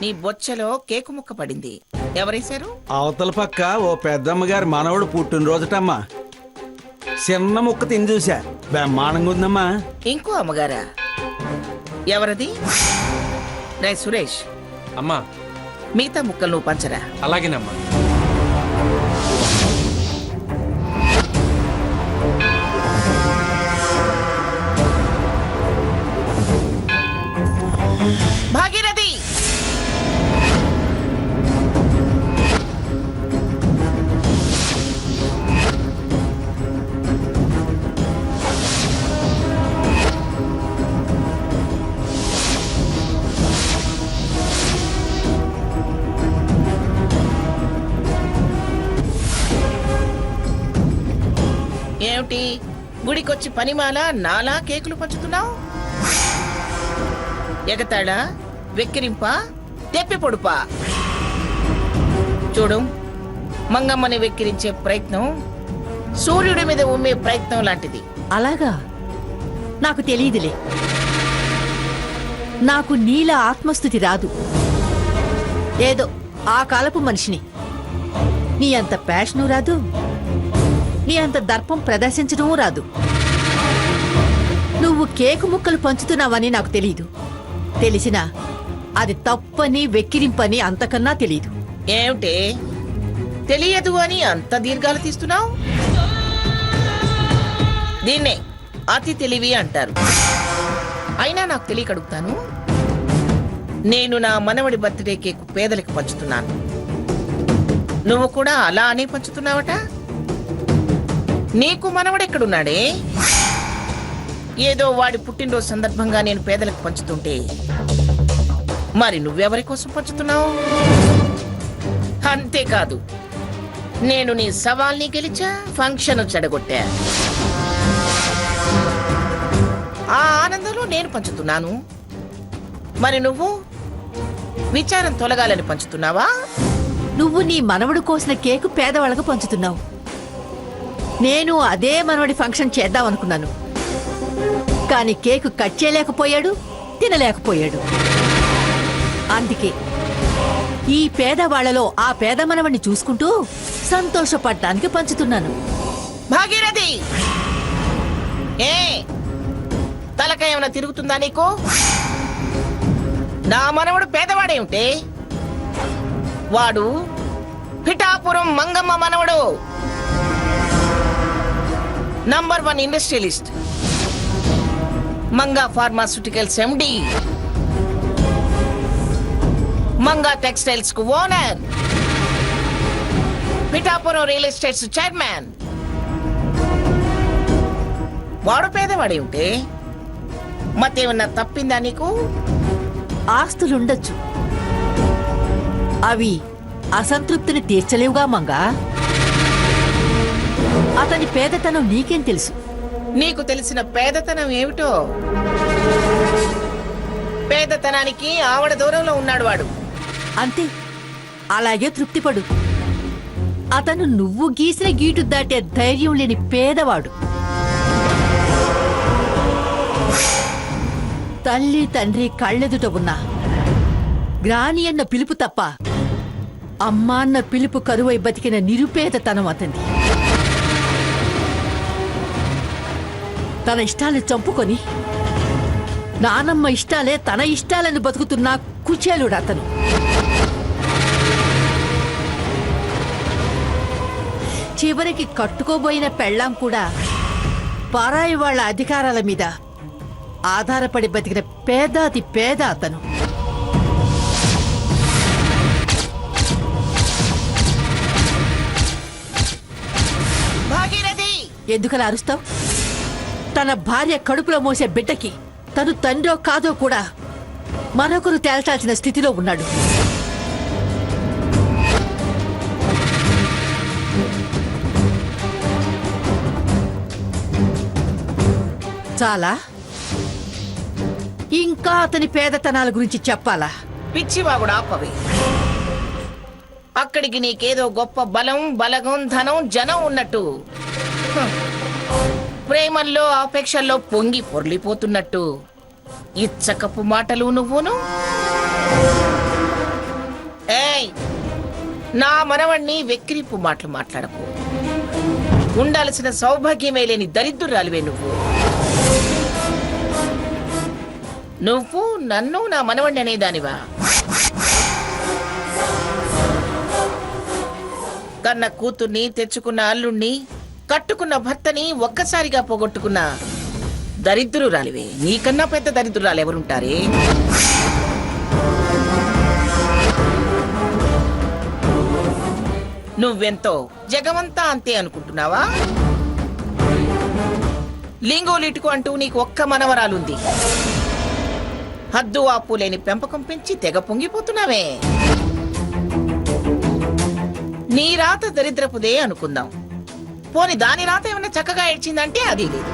నీ బొచ్చలో కేకు ముక్క పడింది. ఎవరేశారు? అవతల పక్క ఓ పెద్దమ్మగారి మనవడు పుట్టినరోజుటమ్మా. చిన్న ముక్క తిని చూసా, బ్రహ్మాండంగా ఉందమ్మా. ఇంకో అమ్మగారా? ఎవరది? రే సురేష్, అమ్మా మిగతా ముక్కలు నువ్వు పంచరా. అలాగేనమ్మా. భాగీరథి, ఏమిటి గుడికొచ్చి పనిమాల నాలా కేకులు పంచుతున్నావు? ఎగతాడా, వెక్కిరింపా, తెప్పి పొడుపా? చూడు, మంగమ్మని వెక్కిరించే ప్రయత్నం సూర్యుడి మీద ఉమ్మే ప్రయత్నం లాంటిది. అలాగా? నాకు తెలియదులే. నాకు నీల ఆత్మస్థుతి రాదు. ఏదో ఆ కాలపు మనిషిని. నీ అంత ప్యాషను రాదు, నీ అంత దర్పం ప్రదర్శించడమూ రాదు. నువ్వు కేకు ముక్కలు పంచుతున్నావని నాకు తెలీదు. తెలిసినా అది తప్పని వెక్కిరింపని అంతకన్నా తెలీదు. ఏమిటి తెలియదు అని అంత దీర్ఘాలు తీస్తున్నావు? దీన్నే అతి తెలివి అంటారు. అయినా నాకు తెలియక అడుగుతాను, నేను నా మనవడి బర్త్డే కేక్ పేదలకు పంచుతున్నాను, నువ్వు కూడా అలా అనే పంచుతున్నావట? నీకు మనవడెక్కడున్నాడే? ఏదో వాడి పుట్టినరోజు సందర్భంగా నేను పేదలకు పంచుతుంటే మరి నువ్వెవరి కోసం పంచుతున్నావు? అంతేకాదు, నేను నీ సవాల్ని గెలిచా, ఫంక్షన్ చెడగొట్టా. ఆ ఆనందంలో నేను పంచుతున్నాను, మరి నువ్వు విచారం తొలగాలని పంచుతున్నావా? నువ్వు నీ మనవడు కోసిన కేకు పేదవాళ్ళకు పంచుతున్నావు. నేను అదే మనవడి ఫంక్షన్ చేద్దామనుకున్నాను, కానీ కేకు కట్ చేయలేకపోయాడు, తినలేకపోయాడు. అందుకే ఈ పేదవాళ్లలో ఆ పేద మనవడిని చూసుకుంటూ సంతోషపడ్డానికి పంచుతున్నాను. భాగీరథి, ఏ తలక ఏమైనా తిరుగుతుందా నీకు? నా మనవడు పేదవాడేమిటే? వాడు పిఠాపురం మంగమ్మ మనవడు, నంబర్ 1 ఇండస్ట్రియలిస్ట్, మంగా ఫార్మాస్యూటికల్స్ ఎండి, మంగా టెక్స్టైల్స్ కు owner, Pithapuram real estates chairman. వాడు పేదవాడే ఉంటే మతేమన్నా తప్పిందా నీకు? ఆస్తులుండొచ్చు, అవి అసంతృప్తిని తీర్చలేవుగా మంగా. అతని పేదతనం నీకేం తెలుసు? నీకు తెలిసిన పేదతనం ఏమిటో? పేదతనానికి ఆవిడ దూరంలో ఉన్నాడు వాడు. అంతే, అలాగే తృప్తిపడు. అతను నువ్వు గీసిన గీటు దాటే ధైర్యం లేని పేదవాడు. తల్లి తండ్రి కళ్ళెదుట ఉన్నా గ్రాని అన్న పిలుపు తప్ప అమ్మా అన్న పిలుపు కరువై బతికిన నిరుపేదతనం అతనిది. తన ఇష్టాన్ని చంపుకొని నానమ్మ ఇష్టాలే తన ఇష్టాలను బతుకుతున్న కుచేలుడు అతను. చివరికి కట్టుకోబోయిన పెళ్ళాం కూడా పరాయి వాళ్ల అధికారాల మీద ఆధారపడి బతికిన పేదాతి పేద అతను. ఎందుకలా అరుస్తావు? తన భార్య కడుపులో మోసే బిడ్డకి తను తండ్రో కాదో కూడా మరొకరు తేల్చాల్సిన స్థితిలో ఉన్నాడు. చాలా ఇంకా అతని పేదతనాల గురించి చెప్పాలా? పిచ్చివాగుడు ఆపవి. అక్కడికి నీకేదో గొప్ప బలం, బలగం, ధనం, జనం ఉన్నట్టు, ప్రేమల్లో ఆపేక్షల్లో పొంగి పొర్లిపోతున్నట్టు ఇచ్చకపు మాటలు నువ్వును. ఏయ్, నా మనవణ్ణి వెక్కిరింపు మాటలు మాట్లాడకు. ఉండాల్సిన సౌభాగ్యమే లేని దరిద్రురాలివే నువ్వు. నువ్వు నన్ను నా మనవణ్ణి అనేదానివా? కన్న కూతుర్ని, తెచ్చుకున్న అల్లుణ్ణి, కట్టుకున్న భర్తని ఒక్కసారిగా పోగొట్టుకున్న దరిద్రురాలివే. నీకన్నా పెద్ద దరిద్రురాలు ఎవరుంటారే? నువ్వెంతో జగమంతా అంతే అనుకుంటున్నావా? లింగోలిటుకు అంటూ నీకు ఒక్క మనవరాలుంది. హద్దు ఆపు లేని పెంపకం పెంచి తెగ పొంగిపోతున్నావే. నీ రాత దరిద్రపుదే అనుకుందాం. పోని దాని రాత ఏమైనా చక్కగా ఏడ్చిందంటే అది లేదు.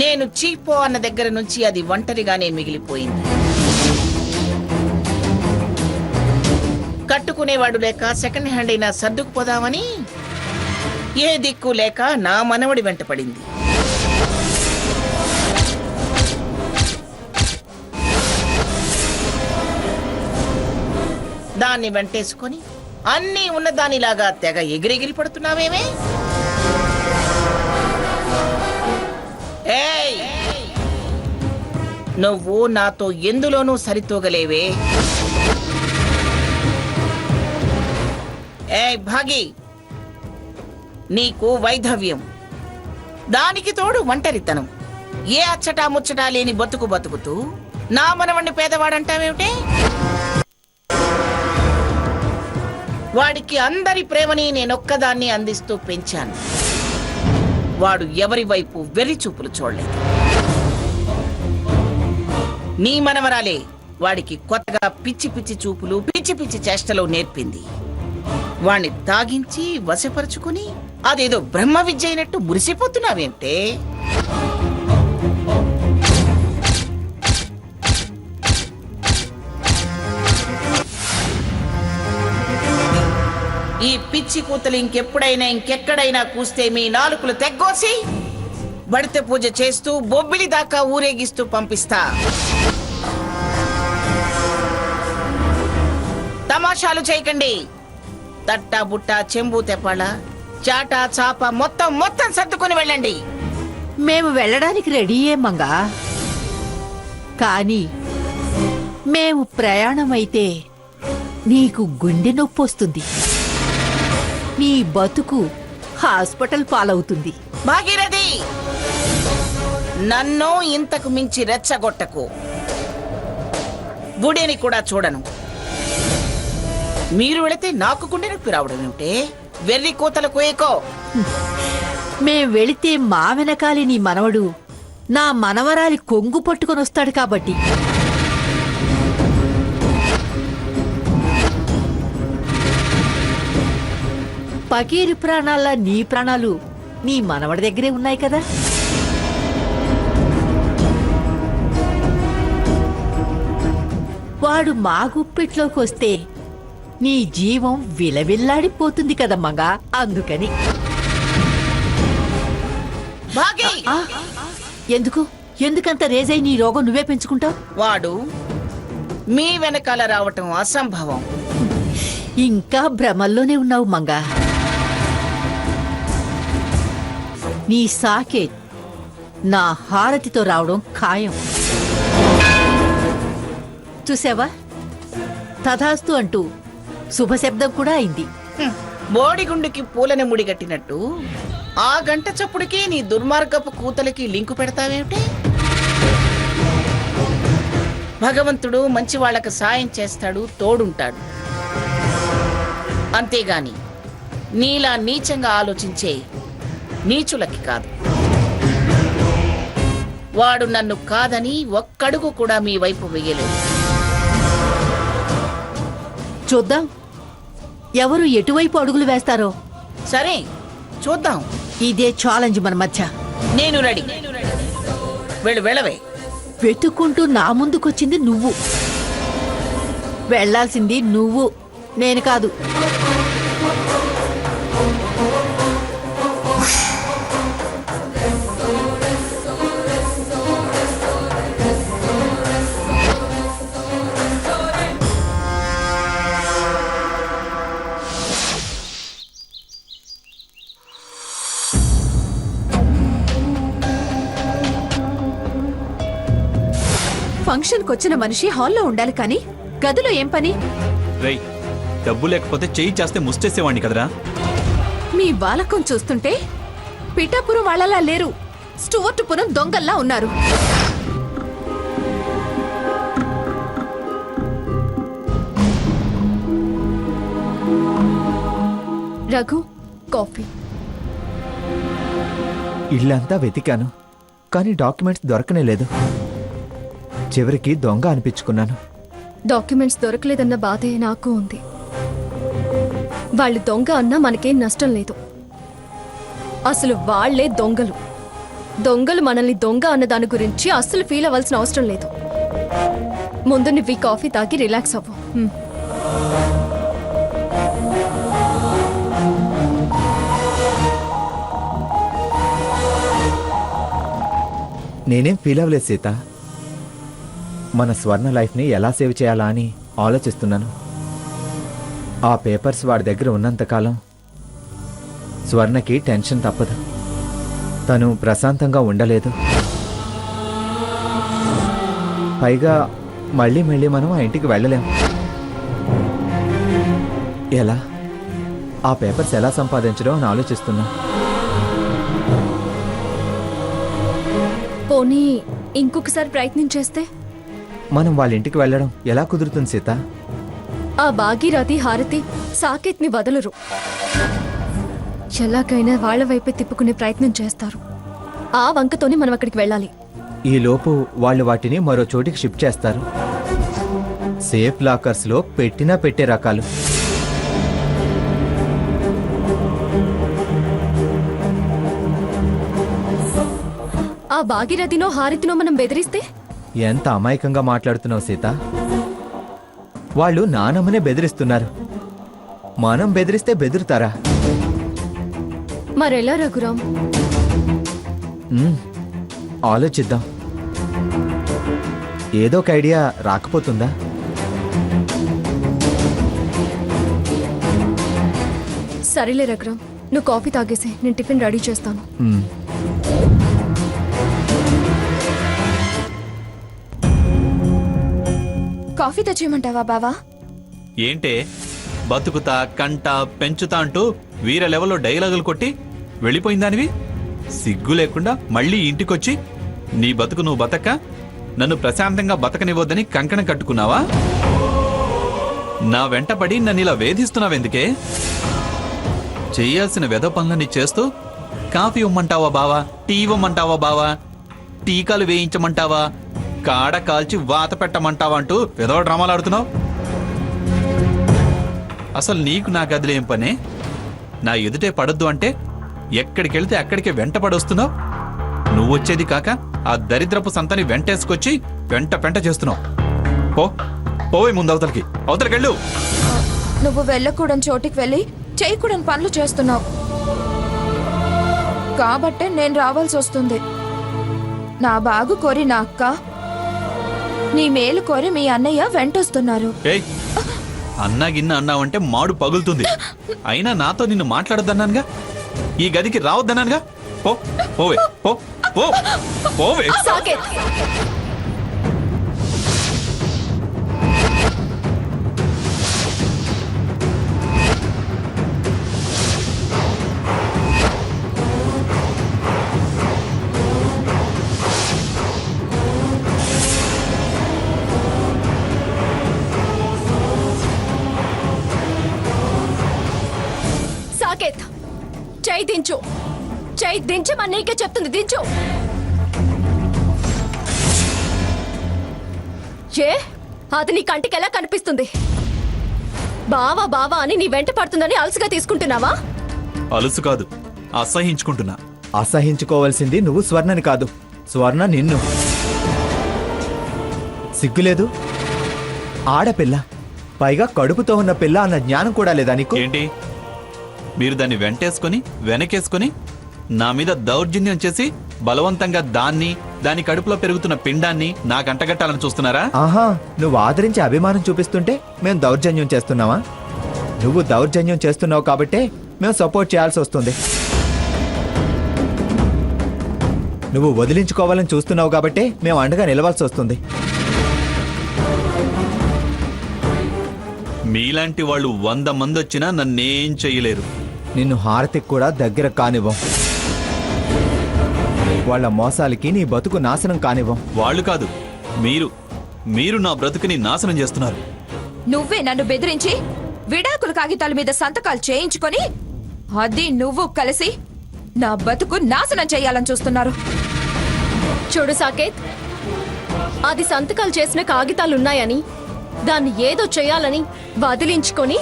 నేను చీపో అన్న దగ్గర నుంచి అది ఒంటరిగానే మిగిలిపోయింది. కట్టుకునేవాడు లేక సెకండ్ హ్యాండ్ అయినా సర్దుకుపోదామని ఏ దిక్కు లేక నా మనవడి వెంట పడింది. దాన్ని వెంటేసుకొని అన్నీ ఉన్నదానిలాగా తెగ ఎగిరెగిరి పడుతున్నావేమే? ఏయ్, నువ్వు నాతో ఎందులోనూ సరితూగలేవే. ఏయ్ భాగి, నీకు వైధవ్యం, దానికి తోడు ఒంటరితనం. ఏ అచ్చటా ముచ్చటా లేని బతుకుతూ నా మనవణ్ణి పేదవాడంటావేమిటే? వాడికి అందరి ప్రేమని నేనొక్కదాన్ని అందిస్తూ పెంచాను. వాడు ఎవరి వైపు వెర్రి చూపులు చూడలేదు. నీ మనవరాలే వాడికి కొత్తగా పిచ్చి పిచ్చి చూపులు, పిచ్చి పిచ్చి చేష్టలు నేర్పింది. వాణ్ణి తాగించి వశపరుచుకుని అదేదో బ్రహ్మ విద్య అయినట్టు మురిసిపోతున్నావేంటే? ఈ పిచ్చి కూతలు ఇంకెప్పుడైనా ఇంకెక్కడైనా కూస్తే మీ నాలుకలు తెగ్గోసి బడిత పూజ చేస్తూ బొబ్బిలి దాకా ఊరేగిస్తూ పంపిస్తా. తమాషాలు చేయకండి. తట్టా బుట్ట, చెంబు తెప్పాల, చాట చాప మొత్తం సర్దుకొని వెళ్ళండి. మేము వెళ్ళడానికి రెడీయే మంగా. కానీ మేము ప్రయాణమైతే నీకు గుండె నొప్పి వస్తుంది. నీ బతుకు హాస్పిటల్ పాలవుతుంది. భాగీరథి, నన్ను ఇంతకు మించి రెచ్చగొట్టకు. గుడిని కూడా చూడను. మీరు వెళితే నాకు గుండె నొప్పి రావడం ఏమిటే? వెర్రి కోతలకు ఏకో. మేం వెళితే మా వెనకాలి నీ మనవడు నా మనవరాలి కొంగు పట్టుకొని వస్తాడు కాబట్టి. పకీరు ప్రాణాల్లా నీ ప్రాణాలు నీ మనవడి దగ్గరే ఉన్నాయి కదా. వాడు మా గుప్పిట్లోకి వస్తే నీ జీవం విలవిల్లాడిపోతుంది కదమ్మగా. అందుకని భాగి, ఎందుకంత రేజై నీ రోగం నువ్వే పెంచుకుంటావు? వాడు మీ వెనకాల రావటం అసంభవం. ఇంకా భ్రమల్లోనే ఉన్నావు మంగా. నీ సాకేత్ నా హారతితో రావడం ఖాయం. చూసావా, తథాస్తు అంటూ శుభశబ్దం కూడా అయింది. బోడిగుండుకి పూలని ముడిగట్టినట్టు ఆ గంట చప్పుడికి నీ దుర్మార్గపు కూతలకి లింకు పెడతావేమిటి? భగవంతుడు మంచి వాళ్ళకు సాయం చేస్తాడు, తోడుంటాడు. అంతేగాని నీలా నీచంగా ఆలోచించే నీచులకి కాదు. వాడు నన్ను కాదని ఒక్కడుగు కూడా మీ వైపు వెయ్యలేదు. చూద్దాం ఎవరు ఎటువైపు అడుగులు వేస్తారో. సరే చూద్దాం. ఇదే ఛాలెంజ్ మన మధ్య. నేను రెడీ. వెళ్ళవే. వెతుక్కుంటూ నా ముందుకొచ్చింది నువ్వు. వెళ్లాల్సింది నువ్వు, నేను కాదు. ఫంక్షన్కి వచ్చిన మనిషి హాల్లో ఉండాలి కానీ గదిలో ఏం పని? రేయ్, డబ్బు లేకపోతే చెయ్యి చేస్తే ముష్టేసేవాడిని కదరా. మీ బాలకం చూస్తుంటే పిఠాపురం వాళ్ళలా లేరు, స్టూవర్టుపురం దొంగల్లా ఉన్నారు. రఘు, కాఫీ. ఇల్లంతా వెతికాను కానీ డాక్యుమెంట్స్ దొరకనే లేదు. చివరికి దొంగ అనిపించుకున్నాను. డాక్యుమెంట్స్ దొరకలేదన్న బాధే నాకు ఉంది. వాళ్ళు దొంగ అన్నా మనకేం నష్టం లేదు. అసలు వాళ్లే దొంగలు. దొంగలు మనల్ని దొంగ అన్న దాని గురించి అస్సలు ఫీల్ అవ్వాల్సిన అవసరం లేదు. ముందు నువ్వు ఈ కాఫీ తాగి రిలాక్స్ అవ్వు. నేనేం ఫీల్ అవ్వలేదు సీత. మన స్వర్ణ లైఫ్ని ఎలా సేవ్ చేయాలా అని ఆలోచిస్తున్నాను. ఆ పేపర్స్ వాడి దగ్గర ఉన్నంతకాలం స్వర్ణకి టెన్షన్ తప్పదు. తను ప్రశాంతంగా ఉండలేదు. పైగా మళ్ళీ మళ్ళీ మనం ఆ ఇంటికి వెళ్ళలేం. ఎలా ఆ పేపర్స్ ఎలా సంపాదించడం అని ఆలోచిస్తున్నా. పోనీ ఇంకొకసారి ప్రయత్నం చేస్తే? మనం వాళ్ళ ఇంటికి వెళ్ళడం ఎలా కుదురుతుంది సీత? ఆ భాగీరథి, హారతి సాకేత్ని వదలరు. ఎలాగైనా వాళ్ళ వైపే తిప్పుకునే ప్రయత్నం చేస్తారు. ఆ వంకతోనే మనం అక్కడికి వెళ్ళాలి. ఈలోపు వాళ్ళు వాటిని మరో చోటికి షిఫ్ట్ చేస్తారు. సేఫ్ లాకర్స్లో పెట్టినా పెట్టే రకాలు. ఆ భాగీరథినో హారతినో మనం బెదిరిస్తే? ఎంత అమాయకంగా మాట్లాడుతున్నావు సీత. వాళ్ళు నానమ్మనే బెదిరిస్తున్నారు. మనం బెదిరిస్తే బెదురుతారా? మరెలా రఘురాం? ఆలోచిద్దాం. ఏదో ఒక ఐడియా రాకపోతుందా? సరేలే రఘురాం, నువ్వు కాఫీ తాగేసి నేను టిఫిన్ రెడీ చేస్తాను. కాఫీ తెచ్చేయమంటావా బావా? ఏంటే బతుకుతా కంట పెంచుతా అంటూ వీర లెవెల్లో డైలాగులు కొట్టి వెళ్ళిపోయిందానివి? సిగ్గు లేకుండా మళ్ళీ ఇంటికొచ్చి నీ బతుకు నువ్వు బతక నన్ను ప్రశాంతంగా బతకనివ్వద్దని కంకణం కట్టుకున్నావా? నా వెంటపడి నన్ను ఇలా వేధిస్తున్నావెందుకే? చేయాల్సిన వెధ పనులని చేస్తూ కాఫీ ఇవ్వమంటావా బావా, టీ ఇవ్వమంటావా బావా, టీకాలు వేయించమంటావా, కాడ కాల్చి వాత పెట్టమంటావా అంటూ ఏదో డ్రామాలు ఆడుతున్నావు. అసలు నీకు నా గదిలో ఏం పనే? నా ఎదుటే పడొద్దు అంటే ఎక్కడికెళ్తే అక్కడికే వెంట పడొస్తున్నావు. నువ్వు వచ్చేది కాక ఆ దరిద్రపు సంతని వెంటేసుకొచ్చి వెంట పెంట చేస్తున్నావు. పోవే ముందు అవతలకెళ్ళు. నువ్వు వెళ్ళకూడని చోటికి వెళ్ళి చేయకూడని పనులు చేస్తున్నావు కాబట్టే నేను రావాల్సి వస్తుంది. నా బాగు కోరి నా అక్క, నీ మేలు కోరి మీ అన్నయ్య వెంటొస్తున్నారు. ఏయ్, అన్నా గిన్న అన్నావంటే మాడు పగులుతుంది. అయినా నాతో నిన్ను మాట్లాడొద్దన్నానుగా, ఈ గదికి రావద్దన్నానుగా. పోవే పోవే. సాకేత్, సాకేత్, చేయి దించు. చేయి దించమని నీకే చెప్తుంది, దించు. ఏ అది నీ కంటికి ఎలా కనిపిస్తుంది? బావా బావా అని నీ వెంట పడుతుందని అలసుగా తీసుకుంటున్నావా? అలుసు కాదు, అసహించుకుంటున్నా. అసహించుకోవాల్సింది నువ్వు స్వర్ణని కాదు, స్వర్ణ నిన్ను. సిగ్గులేదు? ఆడపిల్ల, పైగా కడుపుతో ఉన్న పిల్ల అన్న జ్ఞానం కూడా లేదా నీకు? ఏంటి మీరు దాన్ని వెంటేసుకొని వెనకేసుకొని నా మీద దౌర్జన్యం చేసి బలవంతంగా దాని కడుపులో పెరుగుతున్న పిండాన్ని నాకు అంటగట్టాలని చూస్తున్నారా? ఆహా, నువ్వు ఆదరించి అభిమానం చూపిస్తుంటే మేము దౌర్జన్యం చేస్తున్నావా? నువ్వు దౌర్జన్యం చేస్తున్నావు కాబట్టే మేము సపోర్ట్ చేయాల్సి వస్తుంది. నువ్వు వదిలించుకోవాలని చూస్తున్నావు కాబట్టే మేము అండగా నిలవాల్సి వస్తుంది. మీలాంటి వాళ్ళు 100 మంది వచ్చినా నన్నేం చెయ్యలేరు. నిన్ను హారతికి కూడా దగ్గర కానివ్వం. వాళ్ళ మోసాలకి నీ బతుకు నాశనం కానివ్వం. వాళ్ళు కాదు, మీరు నా బ్రతుకుని నాశనం చేస్తున్నారు. నువ్వే నన్ను బెదిరించి విడాకుల కాగితాల మీద సంతకాలు చేయించుకొని అది నువ్వు కలిసి నా బతుకు నాశనం చేయాలని చూస్తున్నారు. చూడు సాకేత్, అది సంతకాలు చేసిన కాగితాలున్నాయని దాన్ని ఏదో చేయాలని వదిలించుకొని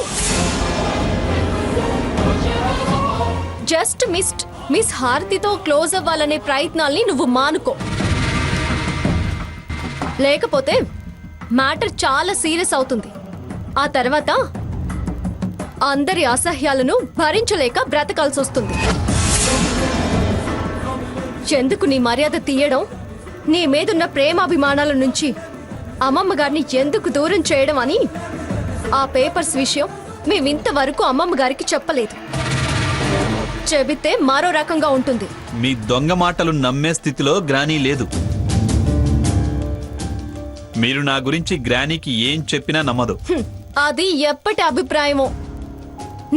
జస్ట్ మిస్ హారతితో క్లోజ్ అవ్వాలనే ప్రయత్నాల్ని నువ్వు మానుకో. లేకపోతే మ్యాటర్ చాలా సీరియస్ అవుతుంది. ఆ తర్వాత అందరి అసహ్యాలను భరించలేక బ్రతకాల్సి వస్తుంది. ఎందుకు నీ మర్యాద తీయడం, నీ మీదున్న ప్రేమాభిమానాల నుంచి అమ్మమ్మ గారిని ఎందుకు దూరం చేయడం అని ఆ పేపర్స్ విషయం మేమింతవరకు అమ్మమ్మ గారికి చెప్పలేదు. చెబితే మరో రకంగా ఉంటుంది. మీ దొంగ మాటలు నమ్మే స్థితిలో గ్రానీ లేదు. మీరు నా గురించి గ్రానీకి ఏం చెప్పినా నమ్మదు. అది ఎప్పటి అభిప్రాయమో.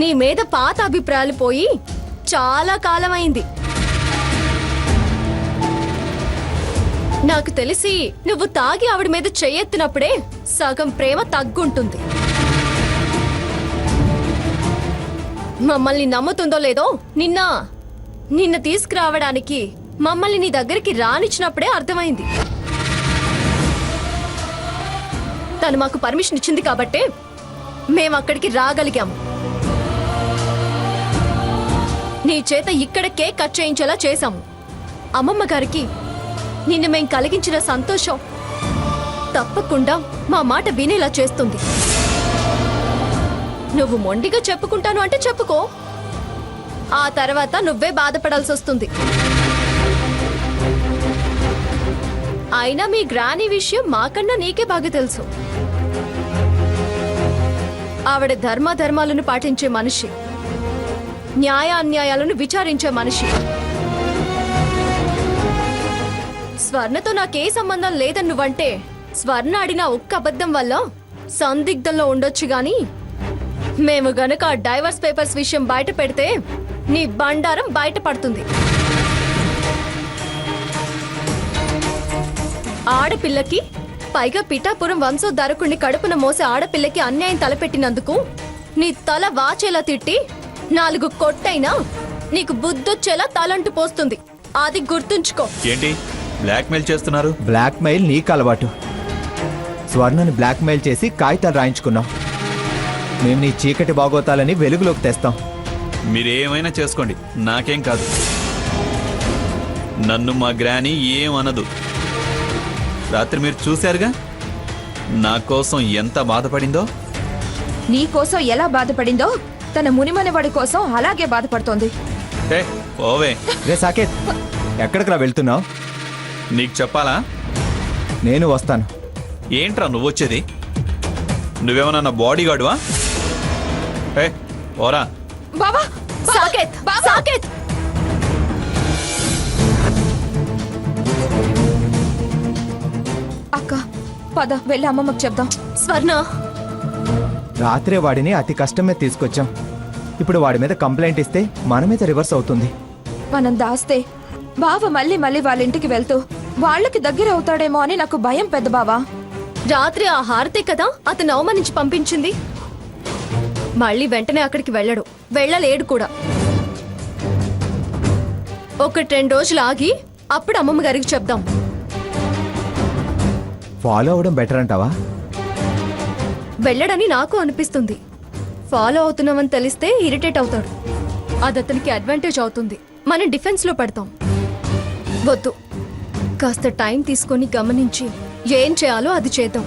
నీ మీద పాత అభిప్రాయాలు పోయి చాలా కాలమైంది. నాకు తెలిసి నువ్వు తాగి ఆవిడ మీద చెయ్యెత్తినప్పుడే సగం ప్రేమ తగ్గుంటుంది. మమ్మల్ని నమ్ముతుందో లేదో నిన్న తీసుకురావడానికి మమ్మల్ని నీ దగ్గరికి రానిచ్చినప్పుడే అర్థమైంది. తను మాకు పర్మిషన్ ఇచ్చింది కాబట్టే మేము అక్కడికి రాగలిగాము. నీ చేత ఇక్కడ కేక్ కట్ చేయించేలా చేశాము. అమ్మమ్మ గారికి నిన్ను మేం కలిగించిన సంతోషం తప్పకుండా మా మాట వినేలా చేస్తుంది. నువ్వు మొండిగా చెప్పుకుంటాను అంటే చెప్పుకో, ఆ తర్వాత నువ్వే బాధపడాల్సి వస్తుంది. అయినా మీ గ్రానీ విషయం మాకన్నా నీకే బాగా తెలుసు. ఆవిడ ధర్మాలను పాటించే మనిషి, న్యాయ అన్యాయాలను విచారించే మనిషి. స్వర్ణతో నాకే సంబంధం లేదని నువ్వంటే స్వర్ణ ఆడిన ఒక్క అబద్ధం వల్ల సందిగ్ధంలో ఉండొచ్చు గాని, మేము గనక డైవర్స్ పేపర్స్ విషయం బయట పెడితే నీ బండారం బయటపడుతుంది. ఆడపిల్లకి, పైగా పిఠాపురం వంశోద్ధారకుడిని కడుపున మోసే ఆడపిల్లకి అన్యాయం తలపెట్టినందుకు నీ తల వాచేలా తిట్టి 4 కొట్టైనా నీకు బుద్ధొచ్చేలా తలంటు పోస్తుంది. అది గుర్తుంచుకో. ఏంటి బ్లాక్మెయిల్ చేస్తున్నారు? బ్లాక్మెయిల్ నీకు అలవాటు. స్వర్ణని బ్లాక్మెయిల్ చేసి కాగితాలు రాయించుకున్నాం. మేము నీ చీకటి బాగోతాలని వెలుగులోకి తెస్తాం. మీరేమైనా చేసుకోండి, నాకేం కాదు. నన్ను మా గ్రానీ ఏమనదు. రాత్రి మీరు చూశారుగా నా కోసం ఎంత బాధపడిందో. నీ కోసం ఎలా బాధపడిందో తన మునిమనవాడి కోసం అలాగే బాధపడుతోంది. ఓవే. రే సాకేత్, ఎక్కడికి రా వెళ్తున్నావు? నీకు చెప్పాలా? నేను వస్తాను. ఏంట్రా నువ్వు వచ్చేది? నువ్వేమన్నా నా బాడీ గార్డువా? ఓరా. బావా, సాకేత్, సాకేత్. అక్క పద వెళ్ళి అమ్మమ్మకు చెప్దాం. స్వర్ణ, రాత్రే వాడిని అతి కష్టమే తీసుకొచ్చాం. ఇప్పుడు వాడి మీద కంప్లైంట్ ఇస్తే మన మీద రివర్స్ అవుతుంది. మనం దాస్తే బావ మళ్ళీ వాళ్ళ ఇంటికి వెళ్తూ వాళ్ళకి దగ్గర అవుతాడేమో అని నాకు భయం పెద్ద బావా. రాత్రి ఆ హారతే కదా అతను అవమానించి పంపించింది. మళ్ళీ వెంటనే అక్కడికి వెళ్ళలేడు కూడా. 1-2 రోజులు ఆగి అప్పుడు అమ్మమ్మ గారికి చెప్దాం. ఫాలో అవడం బెటర్ అంటావా? వెళ్ళడని నాకు అనిపిస్తుంది. ఫాలో అవుతున్నామని తెలిస్తే ఇరిటేట్ అవుతాడు. అది అతనికి అడ్వాంటేజ్ అవుతుంది. మనం డిఫెన్స్ లో పడతాం. వద్దు, కాస్త టైం తీసుకొని గమనించి ఏం చేయాలో అది చేద్దాం.